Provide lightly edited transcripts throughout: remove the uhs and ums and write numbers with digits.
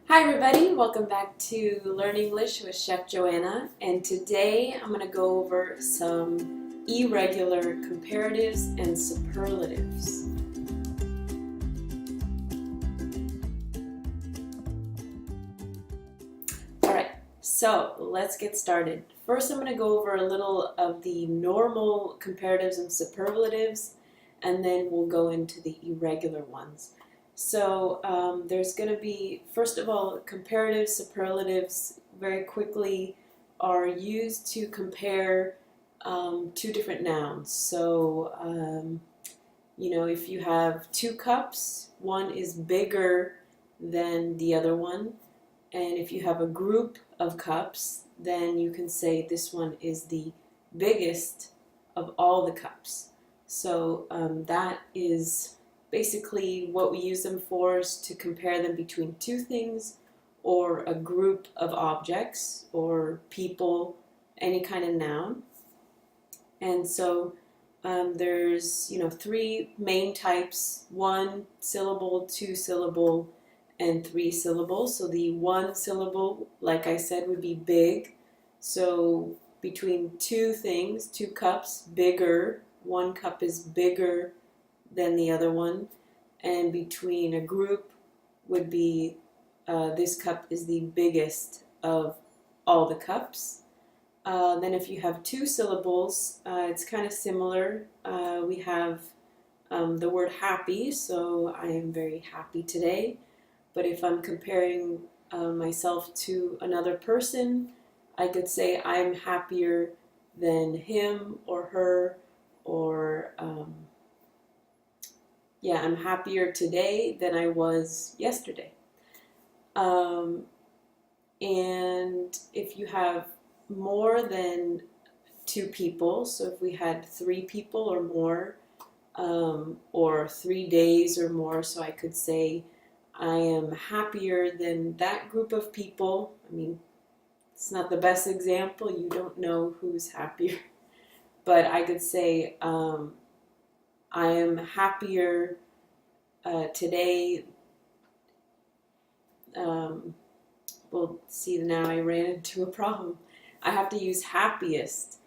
Hi everybody, welcome back to Learn English with Chef Joanna, and today I'm going to go over some irregular comparatives and superlatives. Alright, so let's get started. First I'm going to go over a little of the normal comparatives and superlatives, and then we'll go into the irregular ones. So there's going to be, first of all, comparative superlatives very quickly are used to compare two different nouns. So, if you have two cups, one is bigger than the other one. And if you have a group of cups, then you can say this one is the biggest of all the cups. So that is basically what we use them for, is to compare them between two things or a group of objects or people, any kind of noun. And so there's three main types: one syllable, two syllable, and three syllables. So the one syllable, like I said, would be big. So between two things, two cups, bigger. One cup is bigger than the other one. And between a group would be this cup is the biggest of all the cups. Then if you have two syllables, it's kind of similar. We have the word happy, so I am very happy today. But if I'm comparing myself to another person, I could say I'm happier than him or her, or I'm happier today than I was yesterday. And if you have more than two people, so if we had three people or more, or 3 days or more, so I could say I am happier than that group of people. I mean, it's not the best example, you don't know who's happier, but I could say I am happier today. Well, see, now I ran into a problem. I have to use happiest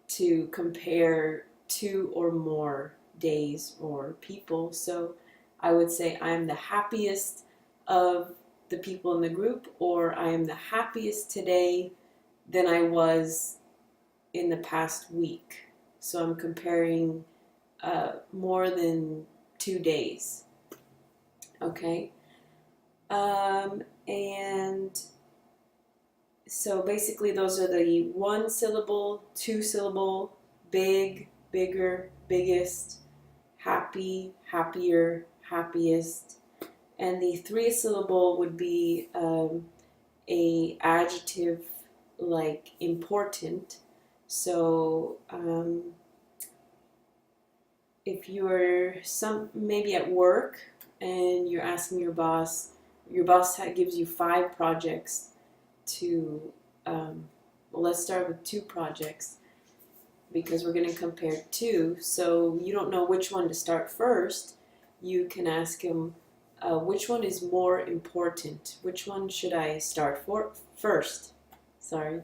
to compare two or more days or people. So I would say I'm the happiest of the people in the group, or I am the happiest today than I was in the past week. So I'm comparing more than 2 days. Okay? And so basically those are the one syllable, two syllable, big, bigger, biggest, happy, happier, happiest. And the three syllable would be a adjective like important. So if you're maybe at work and you're asking your boss gives you 5 projects to, let's start with 2 projects because we're going to compare 2. So you don't know which one to start first. You can ask him, which one is more important? Which one should I start first? Sorry.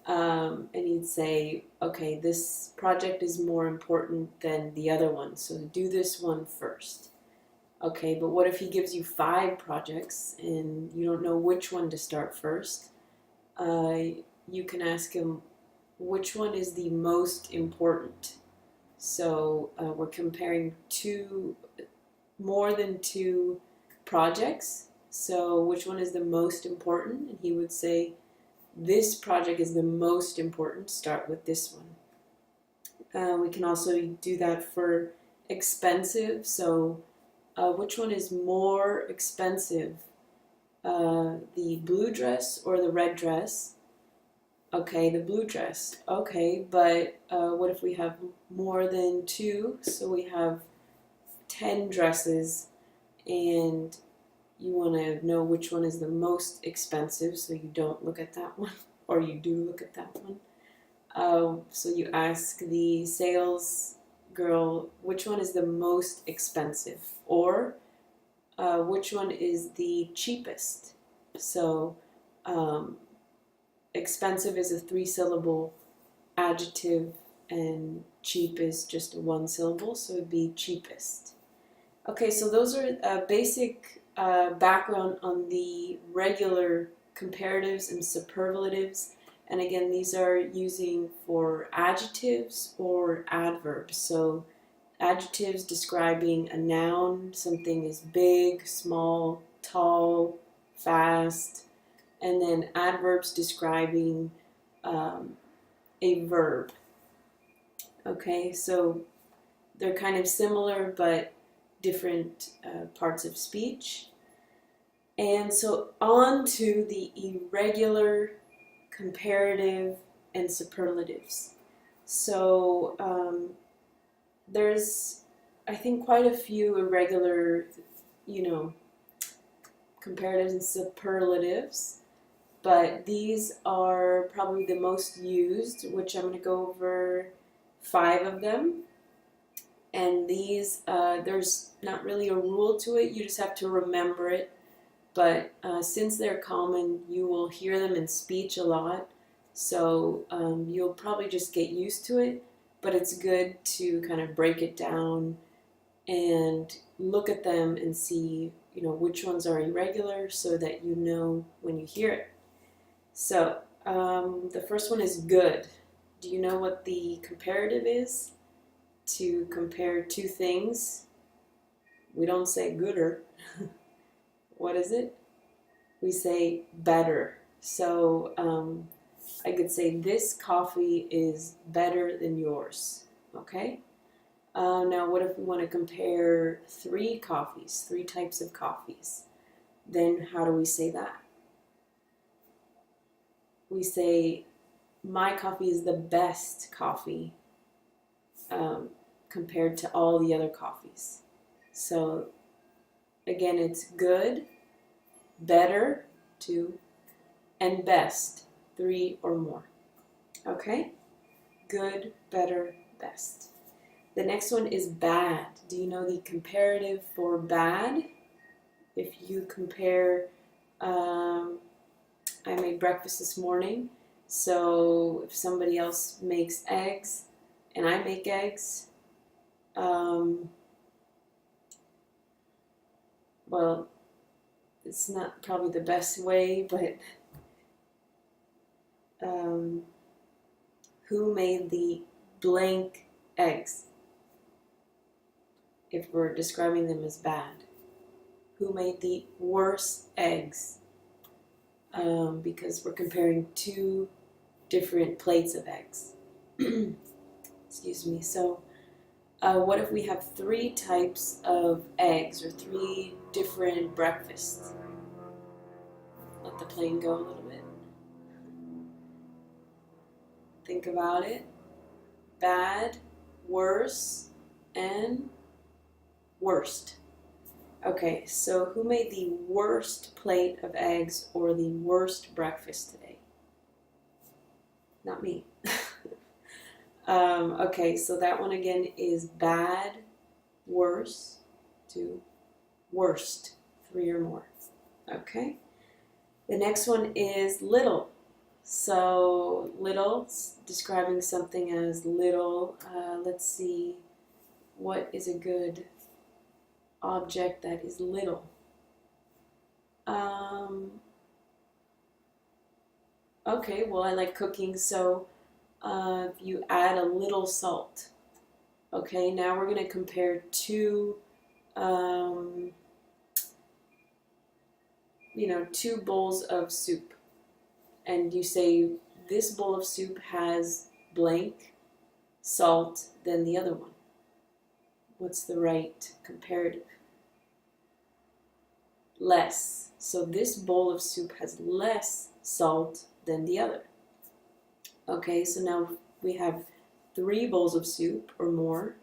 And he'd say, okay, this project is more important than the other one, so do this one first. Okay, but what if he gives you 5 projects and you don't know which one to start first? You can ask him, which one is the most important? So we're comparing more than 2 projects. So which one is the most important? And he would say, this project is the most important, start with this one. We can also do that for expensive. So which one is more expensive? The blue dress or the red dress? Okay, the blue dress. Okay, but what if we have more than 2? So we have 10 dresses, and you want to know which one is the most expensive, so you don't look at that one, or you do look at that one. So you ask the sales girl, which one is the most expensive, or which one is the cheapest? So expensive is a 3-syllable adjective, and cheap is just a 1-syllable, so it'd be cheapest. Okay, so those are basic background on the regular comparatives and superlatives. And again, these are using for adjectives or adverbs. So adjectives describing a noun, something is big, small, tall, fast, and then adverbs describing a verb. Okay, so they're kind of similar but different parts of speech. And so on to the irregular, comparative, and superlatives. So there's, I think, quite a few irregular, comparatives and superlatives, but these are probably the most used, which I'm going to go over 5 of them. And these, there's not really a rule to it, you just have to remember it. But since they're common, you will hear them in speech a lot, so you'll probably just get used to it. But it's good to kind of break it down and look at them and see, which ones are irregular, so that you know when you hear it. So the first one is good. Do you know what the comparative is? To compare two things. We don't say gooder. What is it? We say better. So I could say this coffee is better than yours. Okay? Now what if we want to compare 3 coffees, 3 types of coffees? Then how do we say that? We say my coffee is the best coffee compared to all the other coffees. So again, it's good, better, 2, and best, 3 or more. Okay? Good, better, best. The next one is bad. Do you know the comparative for bad? If you compare, I made breakfast this morning, so if somebody else makes eggs and I make eggs, well, it's not probably the best way, but who made the blank eggs? If we're describing them as bad. Who made the worst eggs? Because we're comparing 2 different plates of eggs. Excuse me. So what if we have 3 types of eggs, or 3 different breakfasts? Let the plane go a little bit. Think about it. Bad, worse, and worst. Okay, so who made the worst plate of eggs or the worst breakfast today? Not me. Okay, so that one again is bad, worse, 2, worst, 3 or more. Okay. The next one is little. So little, describing something as little. Let's see, what is a good object that is little? Okay, well, I like cooking, so if you add a little salt. Okay, now we're going to compare 2 2 bowls of soup, and you say this bowl of soup has blank salt than the other one. What's the right comparative? Less. So this bowl of soup has less salt than the other. Okay, so now we have 3 bowls of soup or more.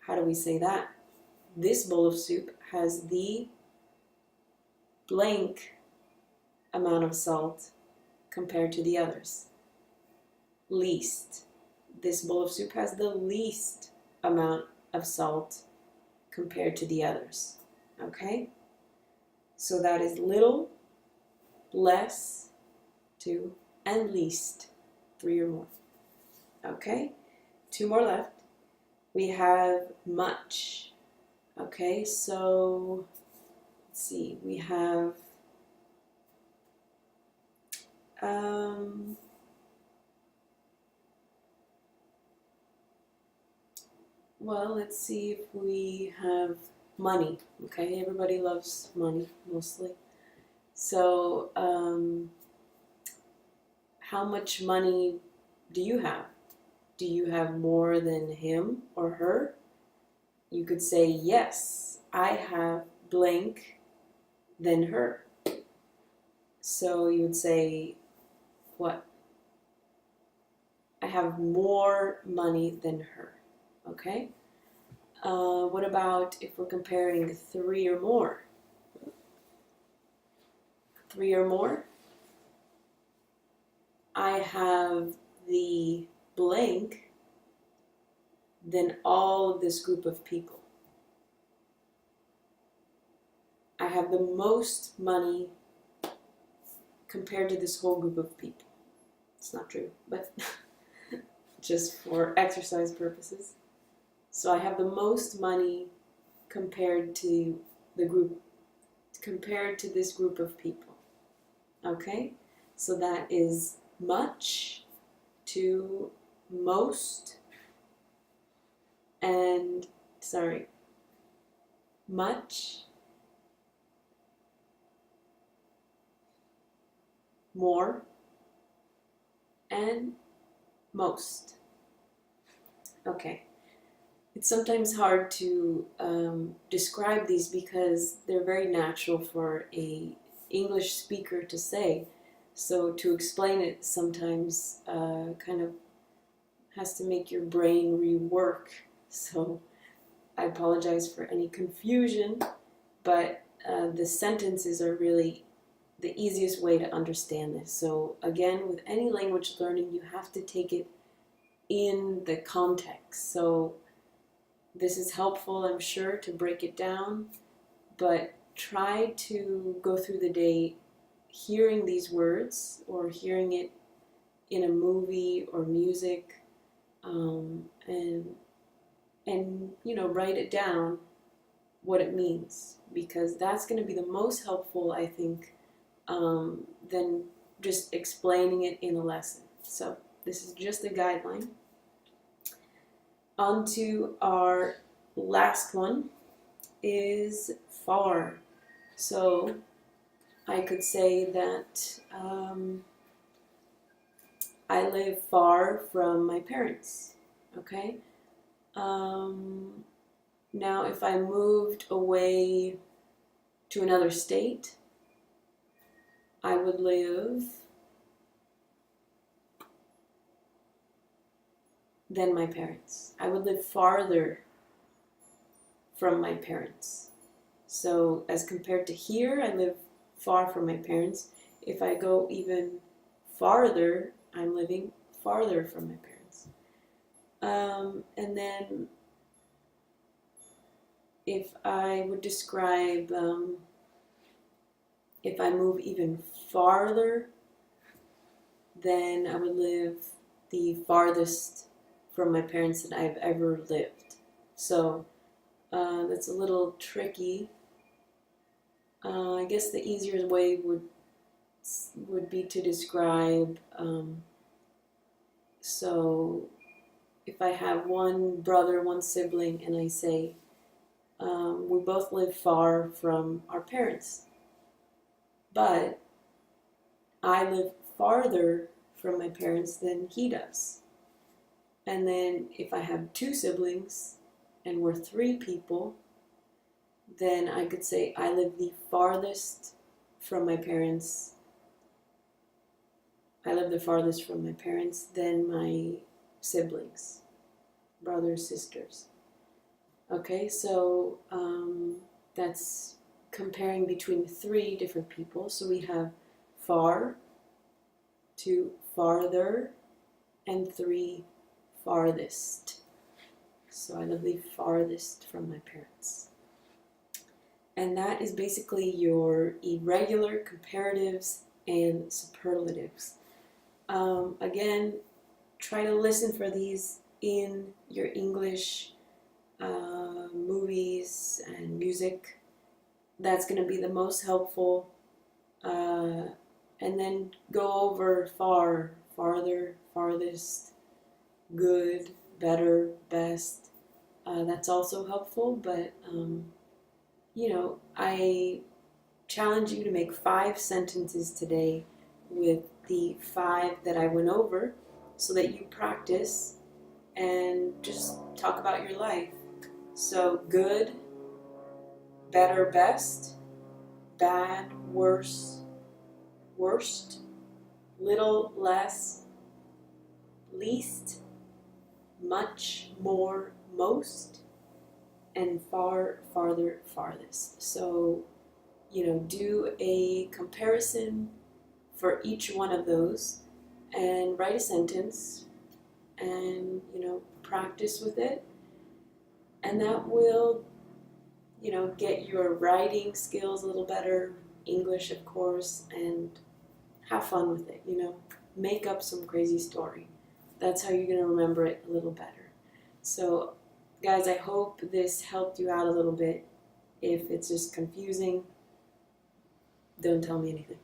How do we say that? This bowl of soup has the blank amount of salt compared to the others. Least. This bowl of soup has the least amount of salt compared to the others. Okay? So that is little, less, 2, and least, 3 or more. Okay, 2 more left. We have much. Okay, so let's see, we have well, let's see if we have money. Okay, everybody loves money mostly. So, how much money do you have? Do you have more than him or her? You could say, yes, I have blank than her. So you would say, what? I have more money than her. Okay? What about if we're comparing 3 or more? 3 or more? I have the blank than all of this group of people. I have the most money compared to this whole group of people. It's not true, but just for exercise purposes. So I have the most money compared to the group, compared to this group of people. Okay? So that is much to most and, much, more, and most. Okay. It's sometimes hard to describe these because they're very natural for a English speaker to say. So to explain it sometimes kind of has to make your brain rework. So I apologize for any confusion, but the sentences are really the easiest way to understand this. So again, with any language learning, you have to take it in the context. So this is helpful, I'm sure, to break it down, but try to go through the day hearing these words or hearing it in a movie or music, and write it down what it means, because that's going to be the most helpful, I think, than just explaining it in a lesson. So this is just a guideline. On to our last one is far. So I could say that I live far from my parents. Okay? Now if I moved away to another state, I would live than my parents. I would live farther from my parents. So as compared to here, I live far from my parents. If I go even farther, I'm living farther from my parents. And then if I would describe, if I move even farther, then I would live the farthest from my parents that I've ever lived. So that's a little tricky. I guess the easier way would be to describe, so if I have one brother, one sibling, and I say, we both live far from our parents, but I live farther from my parents than he does. And then if I have 2 siblings and we're 3 people, then I could say I live the farthest from my parents. I live the farthest from my parents than my siblings, brothers, sisters. Okay, so that's comparing between 3 different people. So we have far to farther and 3 farthest. So I live the farthest from my parents. And that is basically your irregular comparatives and superlatives. Again, try to listen for these in your English movies and music. That's going to be the most helpful. And then go over far, farther, farthest, good, better, best. That's also helpful, but I challenge you to make 5 sentences today with the 5 that I went over so that you practice and just talk about your life. So good, better, best, bad, worse, worst, little, less, least, much, more, most, and far, farther, farthest. So, do a comparison for each one of those and write a sentence and, practice with it. And that will, get your writing skills a little better, English, of course, and have fun with it, Make up some crazy story. That's how you're going to remember it a little better. So, guys, I hope this helped you out a little bit. If it's just confusing, don't tell me anything.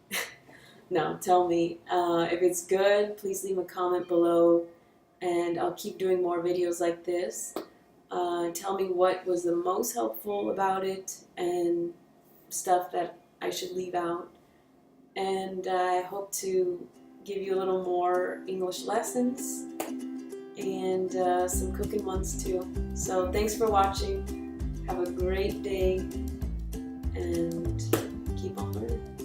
No, tell me. If it's good, please leave a comment below, and I'll keep doing more videos like this. Tell me what was the most helpful about it and stuff that I should leave out. And I hope to give you a little more English lessons and some cooking ones too. So thanks for watching. Have a great day and keep on learning.